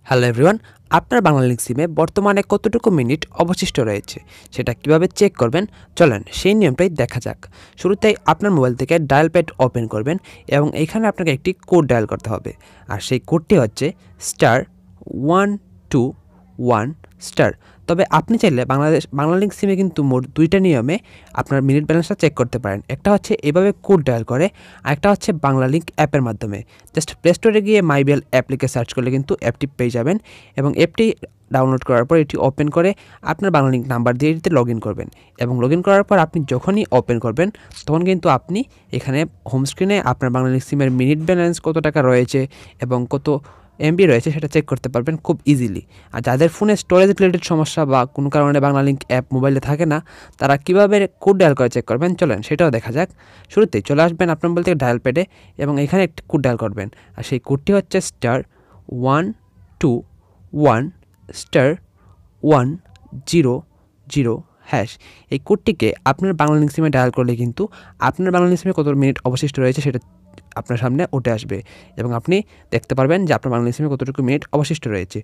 Hello everyone, আপনার বাংলালিংক সিমে বর্তমানে কতটুকু মিনিট অবশিষ্ট রয়েছে সেটা কিভাবে চেক করবেন চলেন সেই নিয়মটাই দেখা যাক। শুরুতেই আপনার মোবাইল থেকে ডায়াল প্যাড ওপেন করবেন এবং এখানে আপনাকে একটি কোড ডায়াল করতে হবে। আর সেই কোডটি হচ্ছে *121#। তবে আপনি চাইলে বাংলালিংক সিমে কিন্তু মোট দুইটা নিয়মে আপনার মিনিট ব্যালেন্সটা চেক করতে পারেন। একটা হচ্ছে এভাবে কোড ডায়াল করে, আরেকটা হচ্ছে বাংলালিংক অ্যাপের মাধ্যমে। জাস্ট প্লে স্টোরে গিয়ে মাইবেল অ্যাপ লিখে সার্চ করলে কিন্তু অ্যাপটি পেয়ে যাবেন এবং অ্যাপটি ডাউনলোড করার পর এটি ওপেন করে আপনার বাংলালিংক নাম্বার দিয়ে এটিতে লগ ইন করবেন এবং লগ ইন করার পর আপনি যখনই ওপেন করবেন তখন কিন্তু আপনি এখানে হোম স্ক্রিনে আপনার বাংলালিংক সিমের মিনিট ব্যালেন্স কত টাকা রয়েছে এবং কত এমবি রয়েছে সেটা চেক করতে পারবেন খুব ইজিলি। আর যাদের ফোনে স্টোরেজ রিলেটেড সমস্যা বা কোনো কারণে বাংলালিংক অ্যাপ মোবাইলে থাকে না, তারা কীভাবে কোড ডায়াল করে চেক করবেন চলেন সেটাও দেখা যাক। শুরুতেই চলে আসবেন আপনার মোবাইল থেকে ডায়াল প্যাডে এবং এখানে একটি কোড ডায়াল করবেন। আর সেই কোডটি হচ্ছে *121*100#। এই কোডটিকে আপনার বাংলালিংক সিমে ডায়াল করলে কিন্তু আপনার বাংলালিংক সিমে কত মিনিট অবশিষ্ট রয়েছে সেটা আপনার সামনে উঠে আসবে এবং আপনি দেখতে পারবেন যে আপনার বাংলালিংক সিমে কতটুকু মিনিট অবশিষ্ট রয়েছে।